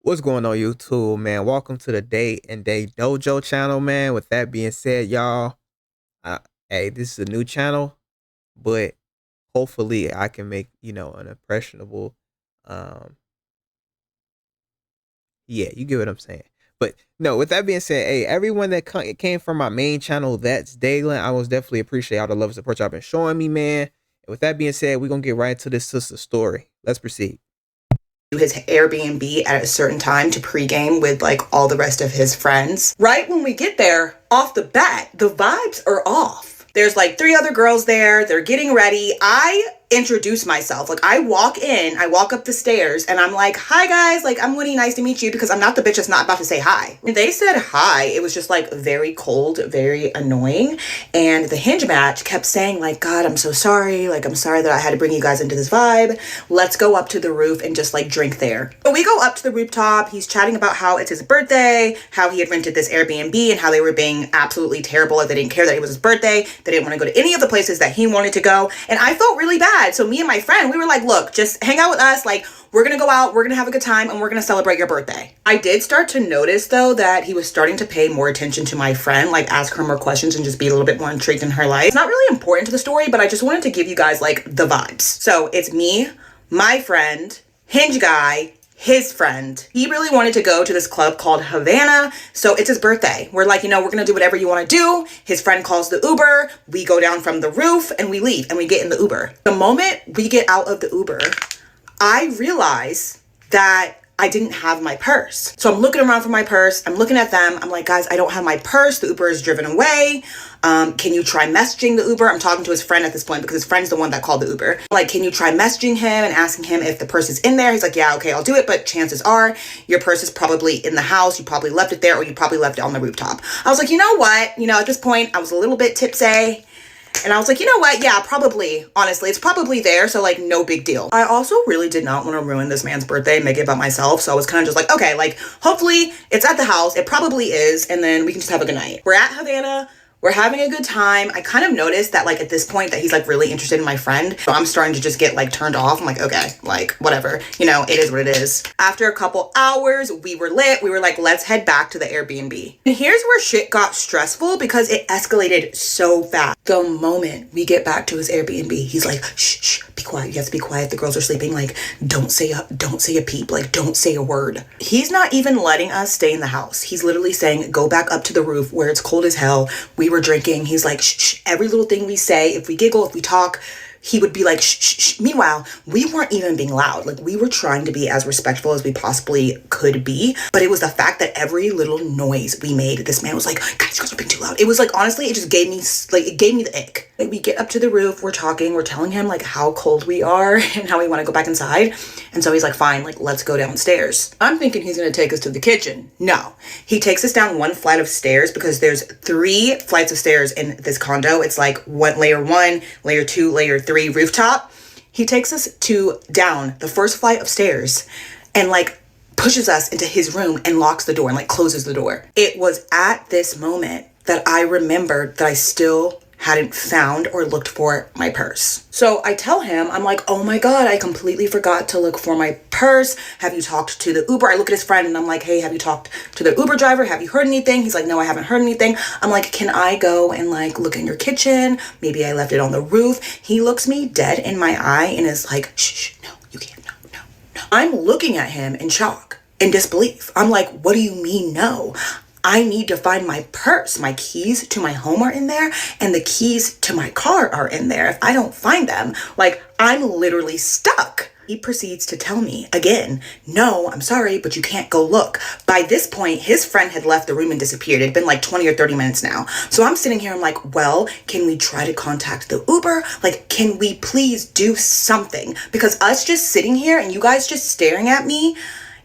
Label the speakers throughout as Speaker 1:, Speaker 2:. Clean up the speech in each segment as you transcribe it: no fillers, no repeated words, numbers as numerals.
Speaker 1: What's going on, YouTube, man? Welcome to the Day and Day Dojo channel, man. With that being said, y'all, uh, hey, this is a new channel, but hopefully I can make, an impressionable, um, yeah, you get what I'm saying. But no, with that being said, hey, everyone that came from my main channel, That's Dalan, I was definitely appreciate all the love and support y'all been showing me, man. And with that being said, we're gonna get right into this sister story. Let's proceed.
Speaker 2: His Airbnb at a certain time to pregame with like all the rest of his friends. Right when we get there, off the bat, the vibes are off. There's like three other girls there. They're getting ready. I introduce myself. Like I walk up the stairs and I'm like, hi guys, like I'm Winnie, nice to meet you, because I'm not the bitch that's not about to say hi. When they said hi, it was just like very cold, very annoying. And the hinge match kept saying like, God, I'm so sorry. Like, I'm sorry that I had to bring you guys into this vibe. Let's go up to the roof and just like drink there. So we go up to the rooftop. He's chatting about how it's his birthday, how he had rented this Airbnb and how they were being absolutely terrible. Like they didn't care that it was his birthday. They didn't want to go to any of the places that he wanted to go. And I felt really bad. So me and my friend, we were like, look, just hang out with us. Like, we're going to go out, we're going to have a good time, and we're going to celebrate your birthday. I did start to notice, though, that he was starting to pay more attention to my friend, like ask her more questions and just be a little bit more intrigued in her life. It's not really important to the story, but I just wanted to give you guys, like, the vibes. So it's me, my friend, Hinge guy, his friend. He really wanted to go to this club called Havana, so it's his birthday. We're like, we're gonna do whatever you want to do. His friend calls the Uber, we go down from the roof and we leave and we get in the Uber. The moment we get out of the Uber, I realize that I didn't have my purse. So I'm looking around for my purse. I'm looking at them. I'm like, guys, I don't have my purse. The Uber is driven away. Can you try messaging the Uber? I'm talking to his friend at this point because his friend's the one that called the Uber. Like, can you try messaging him and asking him if the purse is in there? He's like, yeah, okay, I'll do it. But chances are your purse is probably in the house. You probably left it there, or you probably left it on the rooftop. I was like, you know what? At this point, I was a little bit tipsy. And I was like, you know what? Yeah, probably. Honestly, it's probably there. So like, no big deal. I also really did not want to ruin this man's birthday and make it about myself. So I was kind of just like, okay, like hopefully it's at the house. It probably is. And then we can just have a good night. We're at Havana. We're having a good time. I kind of noticed that like at this point that he's like really interested in my friend. So I'm starting to just get like turned off. I'm like, okay, like whatever, it is what it is. After a couple hours, we were lit. We were like, let's head back to the Airbnb. And here's where shit got stressful because it escalated so fast. The moment we get back to his Airbnb, he's like, shh, shh, be quiet. You have to be quiet. The girls are sleeping. Like, don't say a peep. Like, don't say a word. He's not even letting us stay in the house. He's literally saying, go back up to the roof where it's cold as hell. We were drinking. He's like, shh, shh. Every little thing we say, if we giggle, if we talk, he would be like, shh, shh, shh. Meanwhile, we weren't even being loud. Like, we were trying to be as respectful as we possibly could be. But it was the fact that every little noise we made, this man was like, guys, you guys are being too loud. It was like, honestly, it just gave me, it gave me the ick. Like, we get up to the roof, we're talking, we're telling him like how cold we are and how we want to go back inside. And so he's like, fine, like, let's go downstairs. I'm thinking he's going to take us to the kitchen. No, he takes us down one flight of stairs because there's 3 flights of stairs in this condo. It's like layer 1, layer 2, layer 3 rooftop. He takes us down the first flight of stairs and like pushes us into his room and locks the door and like closes the door. It was at this moment that I remembered that I still hadn't found or looked for my purse. So I tell him, I'm like, oh my God, I completely forgot to look for my purse. Have you talked to the Uber? I look at his friend and I'm like, hey, have you talked to the Uber driver? Have you heard anything? He's like, no, I haven't heard anything. I'm like, can I go and like look in your kitchen? Maybe I left it on the roof. He looks me dead in my eye and is like, shh, shh, no, you can't, no, no, no. I'm looking at him in shock, in disbelief. I'm like, what do you mean no? I need to find my purse. My keys to my home are in there and the keys to my car are in there. If I don't find them, like, I'm literally stuck. He proceeds to tell me again, no, I'm sorry, but you can't go look. By this point, his friend had left the room and disappeared. It'd been like 20 or 30 minutes now. So I'm sitting here, I'm like, well, can we try to contact the Uber? Like, can we please do something? Because us just sitting here and you guys just staring at me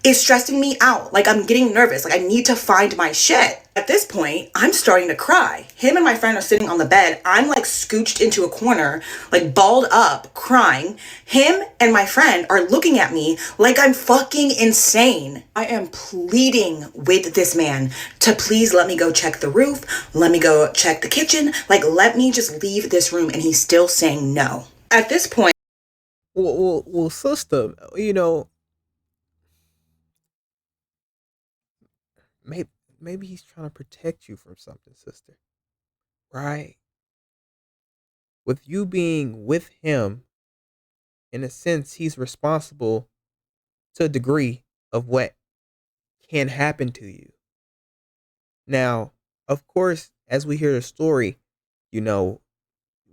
Speaker 2: is stressing me out. Like, I'm getting nervous. Like, I need to find my shit. At this point, I'm starting to cry. Him and my friend are sitting on the bed. I'm like scooched into a corner, like balled up, crying. Him and my friend are looking at me like I'm fucking insane. I am pleading with this man to please let me go check the roof. Let me go check the kitchen. Like, let me just leave this room. And he's still saying no. At this point,
Speaker 1: Well, sister, maybe he's trying to protect you from something, sister. Right? With you being with him, in a sense, he's responsible to a degree of what can happen to you. Now, of course, as we hear the story, you know,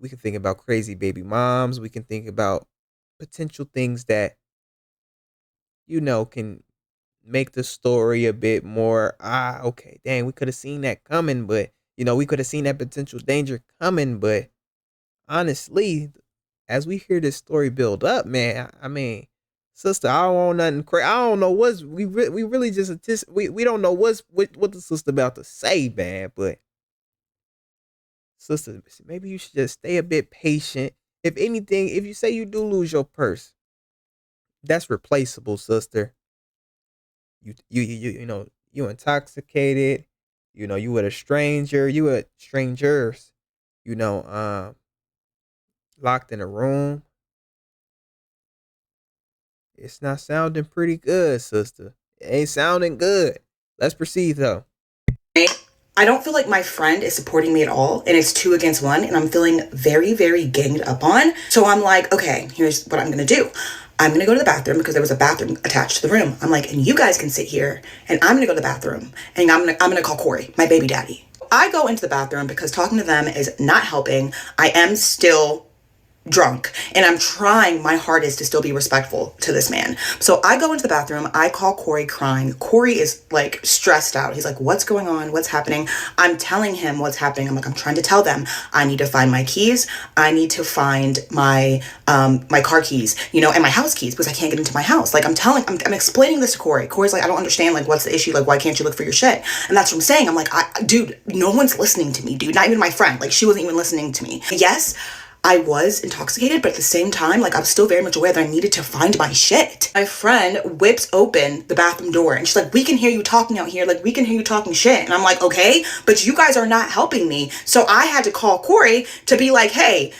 Speaker 1: we can think about crazy baby moms. We can think about potential things that, can make the story a bit more, okay, dang, we could have seen that coming, but, we could have seen that potential danger coming. But honestly, as we hear this story build up, man, I mean, sister, I don't want nothing crazy. I don't know we really just we don't know what the sister about to say, man. But sister, maybe you should just stay a bit patient. If anything, if you say you do lose your purse, that's replaceable, sister. You intoxicated. You with a stranger. You with strangers. You know, um, locked in a room. It's not sounding pretty good, sister. It ain't sounding good. Let's proceed though.
Speaker 2: I don't feel like my friend is supporting me at all, and it's 2 against 1, and I'm feeling very, very ganged up on. So I'm like, okay, here's what I'm gonna do. I'm gonna go to the bathroom because there was a bathroom attached to the room. I'm like, and you guys can sit here, and I'm gonna go to the bathroom, and I'm gonna call Corey, my baby daddy. I go into the bathroom because talking to them is not helping. I am still drunk and I'm trying my hardest to still be respectful to this man. So I go into the bathroom, I call Corey crying. Corey is like stressed out. He's like, what's going on? What's happening? I'm telling him what's happening. I'm like, I'm trying to tell them I need to find my keys. I need to find my car keys, and my house keys because I can't get into my house. Like I'm explaining this to Corey. Corey's like, I don't understand. Like, what's the issue? Like, why can't you look for your shit? And that's what I'm saying. I'm like, dude, no one's listening to me, dude. Not even my friend. Like, she wasn't even listening to me. Yes, I was intoxicated, but at the same time, like, I was still very much aware that I needed to find my shit. My friend whips open the bathroom door and she's like, we can hear you talking out here. Like, we can hear you talking shit. And I'm like, okay, but you guys are not helping me. So I had to call Corey to be like, hey,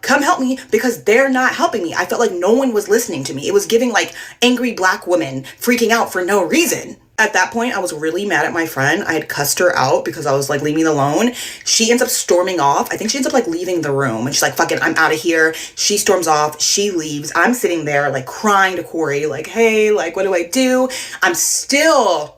Speaker 2: come help me because they're not helping me. I felt like no one was listening to me. It was giving like angry black women freaking out for no reason. At that point, I was really mad at my friend. I had cussed her out because I was like, leave me alone. She ends up storming off. I think she ends up like leaving the room and she's like, fuck it, I'm out of here. She storms off. She leaves. I'm sitting there like crying to Corey, like, hey, like, what do I do? I'm still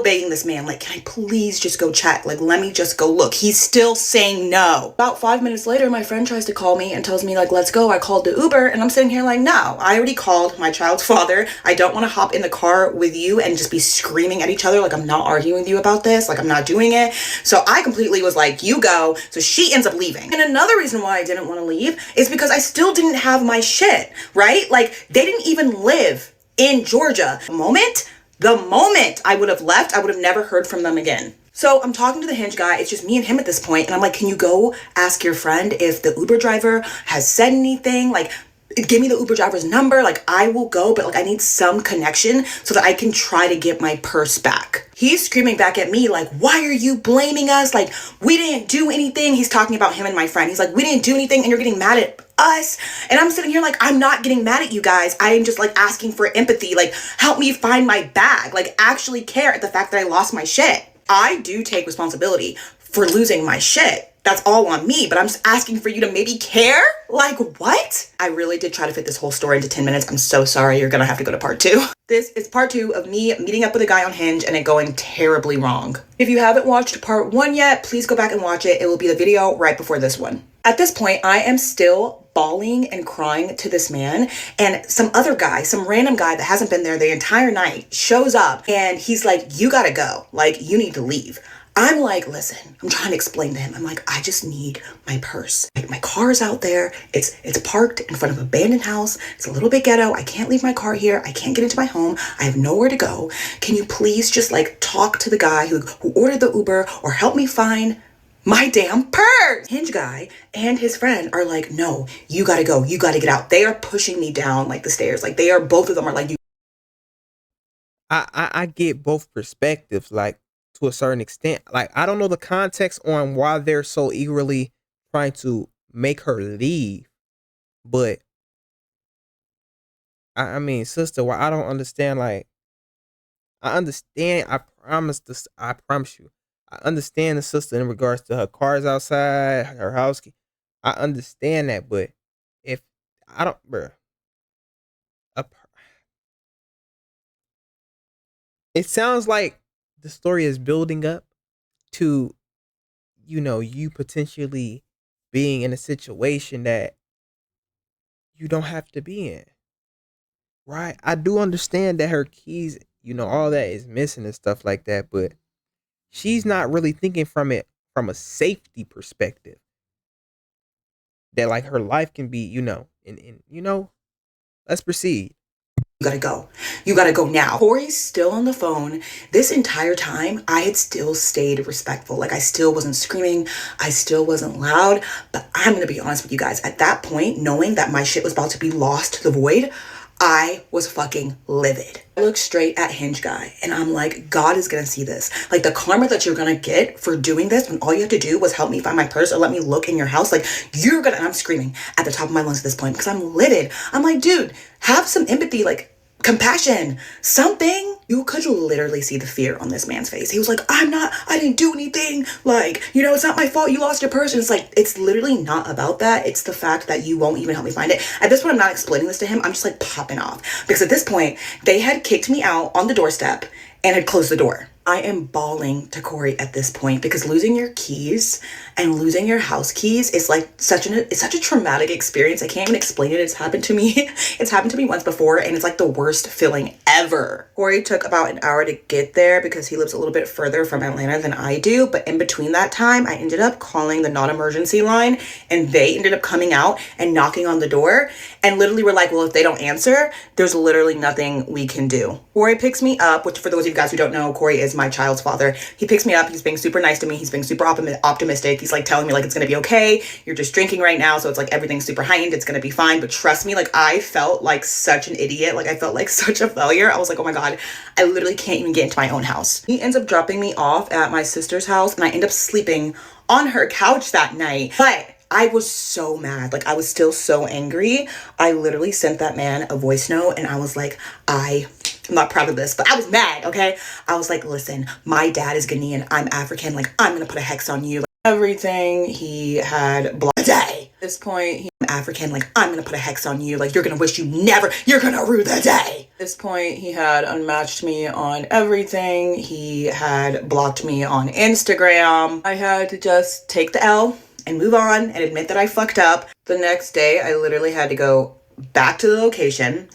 Speaker 2: begging this man, like, can I please just go check? Like, let me just go look. He's still saying no. About 5 minutes later, my friend tries to call me and tells me like, let's go. I called the Uber and I'm sitting here like, no, I already called my child's father. I don't want to hop in the car with you and just be screaming at each other. Like, I'm not arguing with you about this. Like, I'm not doing it. So I completely was like, you go. So she ends up leaving. And another reason why I didn't want to leave is because I still didn't have my shit, right? Like, they didn't even live in Georgia. The moment I would have left, I would have never heard from them again. So I'm talking to the Hinge guy. It's just me and him at this point. And I'm like, can you go ask your friend if the Uber driver has said anything? Like, give me the Uber driver's number. Like, I will go, but like, I need some connection so that I can try to get my purse back. He's screaming back at me like, why are you blaming us? Like, we didn't do anything. He's talking about him and my friend. He's like, we didn't do anything and you're getting mad at us. And I'm sitting here like, I'm not getting mad at you guys. I am just like asking for empathy. Like, help me find my bag. Like, actually care at the fact that I lost my shit. I do take responsibility for losing my shit. That's all on me, but I'm just asking for you to maybe care? Like, what? I really did try to fit this whole story into 10 minutes. I'm so sorry. You're gonna have to go to part 2. This is part 2 of me meeting up with a guy on Hinge and it going terribly wrong. If you haven't watched part 1 yet, please go back and watch it. It will be the video right before this one. At this point, I am still bawling and crying to this man, and some other guy, some random guy that hasn't been there the entire night shows up and he's like, you gotta go. Like, you need to leave. I'm like, listen, I'm trying to explain to him. I'm like, I just need my purse. My car's out there. It's parked in front of an abandoned house. It's a little bit ghetto. I can't leave my car here. I can't get into my home. I have nowhere to go. Can you please just like talk to the guy who ordered the Uber or help me find my damn purse? Hinge guy and his friend are like, no, you gotta go. You gotta get out. They are pushing me down like the stairs. Like, both of them are like, you.
Speaker 1: I get both perspectives, like, to a certain extent. Like, I don't know the context on why they're so eagerly trying to make her leave, but I mean, sister, why I don't understand. Like, I understand. I promise you. I understand the sister in regards to her cars outside, her house key. I understand that, but if I don't, bro, a it sounds like the story is building up to, you potentially being in a situation that you don't have to be in. Right? I do understand that her keys, all that is missing and stuff like that, but she's not really thinking from a safety perspective. That like her life can be, let's proceed.
Speaker 2: You gotta go. You gotta go now. Corey's still on the phone. This entire time, I had still stayed respectful. Like, I still wasn't screaming. I still wasn't loud. But I'm gonna be honest with you guys. At that point, knowing that my shit was about to be lost to the void, I was fucking livid. I look straight at Hinge Guy and I'm like, God is gonna see this. Like, the karma that you're gonna get for doing this when all you have to do was help me find my purse or let me look in your house. Like, and I'm screaming at the top of my lungs at this point because I'm livid. I'm like, dude, have some empathy. Like, compassion, something. You could literally see the fear on this man's face. He was like, I didn't do anything. Like, it's not my fault you lost your purse. And it's like, it's literally not about that. It's the fact that you won't even help me find it. At this point, I'm not explaining this to him. I'm just like popping off. Because at this point, they had kicked me out on the doorstep and had closed the door. I am bawling to Corey at this point because losing your keys and losing your house keys is like it's such a traumatic experience. I can't even explain it. It's happened to me. It's happened to me once before and it's like the worst feeling ever. Corey took about an hour to get there because he lives a little bit further from Atlanta than I do. But in between that time, I ended up calling the non-emergency line and they ended up coming out and knocking on the door and literally were like, well, if they don't answer, there's literally nothing we can do. Corey picks me up, which for those of you guys who don't know, Corey is my child's father. He picks me up. He's being super nice to me. He's being super optimistic. He's like telling me like, it's going to be okay. You're just drinking right now. So it's like everything's super heightened. It's going to be fine. But trust me, like I felt like such an idiot. Like I felt like such a failure. I was like, oh my God, I literally can't even get into my own house. He ends up dropping me off at my sister's house and I end up sleeping on her couch that night. But I was so mad. Like I was still so angry. I literally sent that man a voice note and I was like, I'm not proud of this, but I was mad, okay? I was like, listen, my dad is Ghanaian. I'm African. Like, I'm gonna put a hex on you. Like, everything he had blocked. Day. At this point, I'm African. Like, I'm gonna put a hex on you. Like, you're gonna wish you're gonna rue the day. At this point, he had unmatched me on everything. He had blocked me on Instagram. I had to just take the L and move on and admit that I fucked up. The next day, I literally had to go back to the location.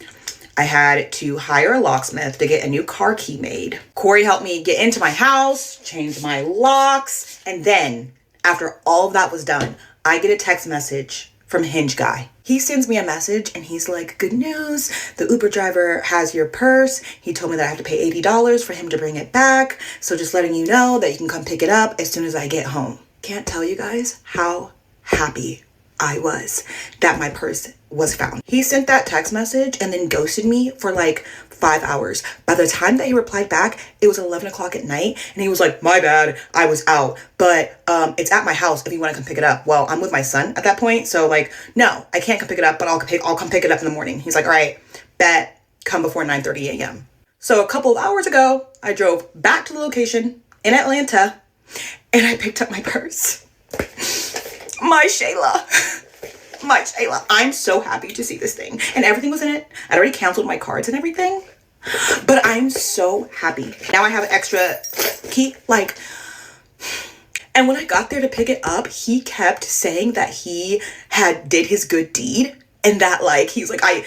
Speaker 2: I had to hire a locksmith to get a new car key made. Corey helped me get into my house, change my locks, and then after all of that was done, I get a text message from Hinge Guy. He sends me a message and he's like, good news, the Uber driver has your purse. He told me that I have to pay $80 for him to bring it back. So just letting you know that you can come pick it up as soon as I get home. Can't tell you guys how happy I was that my purse was found. He sent that text message and then ghosted me for like 5 hours. By the time that he replied back, it was 11 o'clock at night and he was like, my bad, I was out, but it's at my house if you want to come pick it up. Well, I'm with my son at that point, so like, no, I can't come pick it up, but I'll come pick it up in the morning. He's like, all right, bet, come before 9:30 a.m. So a couple of hours ago, I drove back to the location in Atlanta and I picked up my purse. My Shayla. I'm so happy to see this thing. And everything was in it. I'd already canceled my cards and everything. But I'm so happy. Now I have an extra key. Like, and when I got there to pick it up, he kept saying that he did his good deed. And that like, he's like, I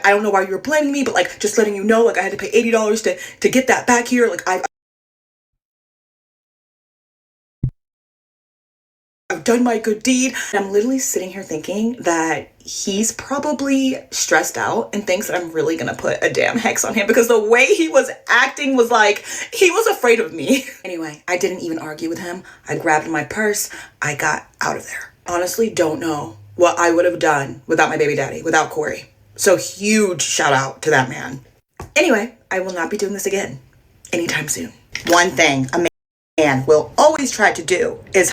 Speaker 2: don't know why you were blaming me, but like, just letting you know, like I had to pay $80 to get that back here. Like I've done my good deed. And I'm literally sitting here thinking that he's probably stressed out and thinks that I'm really gonna put a damn hex on him because the way he was acting was like, he was afraid of me. Anyway, I didn't even argue with him. I grabbed my purse. I got out of there. Honestly, don't know what I would have done without my baby daddy, without Corey. So huge shout out to that man. Anyway, I will not be doing this again anytime soon. One thing a man will always try to do is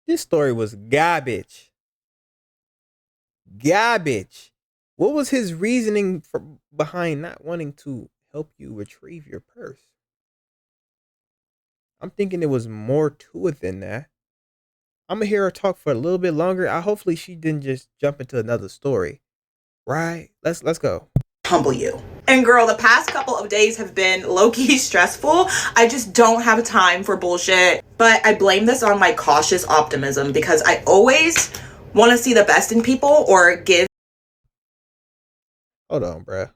Speaker 1: This story was garbage. Garbage. What was his reasoning behind not wanting to help you retrieve your purse. I'm thinking it was more to it than that. I'm gonna hear her talk for a little bit longer. I hopefully she didn't just jump into another story. Right? Let's go.
Speaker 2: Humble you. And girl, the past couple of days have been low-key stressful. I just don't have time for bullshit. But I blame this on my cautious optimism because I always want to see the best in people or give.
Speaker 1: Hold on, bruh.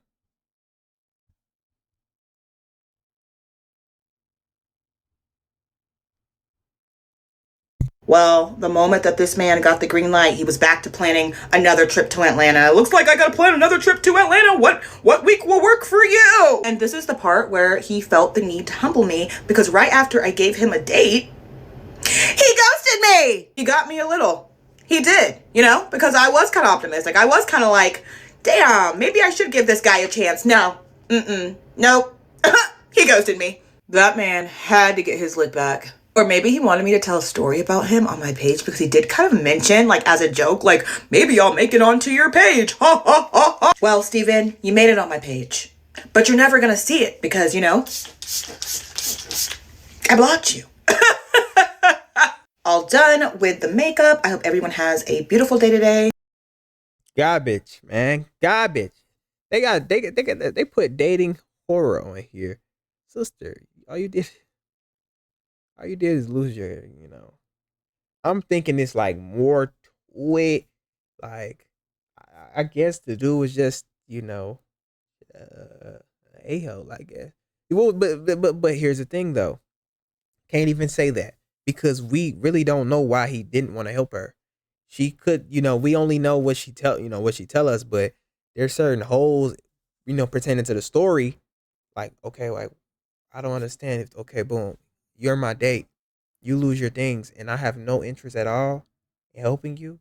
Speaker 2: Well, the moment that this man got the green light, he was back to planning another trip to Atlanta. It looks like I gotta plan another trip to Atlanta. What week will work for you? And this is the part where he felt the need to humble me because right after I gave him a date, he ghosted me. He got me a little. He did, because I was kind of optimistic. I was kind of like, damn, maybe I should give this guy a chance. No. Nope. He ghosted me. That man had to get his lick back. Or maybe he wanted me to tell a story about him on my page because he did kind of mention, like, as a joke, like, maybe I'll make it onto your page. Ha, ha, ha, ha. Well, Steven, you made it on my page. But you're never going to see it because, I blocked you. All done with the makeup. I hope everyone has a beautiful day today.
Speaker 1: Garbage, man. Garbage. They put dating horror on here. Sister, all you did is lose your. I'm thinking it's like more to it. Like, I guess the dude was just, a-hole, I guess. Well, but here's the thing though. Can't even say that because we really don't know why he didn't want to help her. She could, we only know what she tell us, but there's certain holes, pertaining to the story. Like, okay, like I don't understand if okay, boom, you're my date, you lose your things, and I have no interest at all in helping you.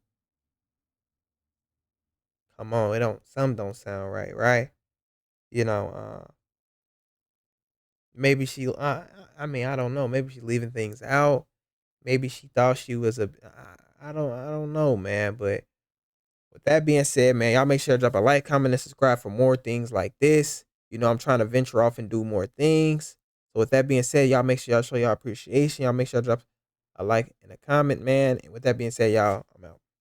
Speaker 1: Come on, some don't sound right, right? You know, maybe she, I mean, I don't know. Maybe she's leaving things out. Maybe she thought she was I don't know, man. But with that being said, man, y'all make sure to drop a like, comment, and subscribe for more things like this. I'm trying to venture off and do more things. So with that being said, y'all make sure y'all show y'all appreciation. Y'all make sure to drop a like and a comment, man. And with that being said, y'all, I'm out.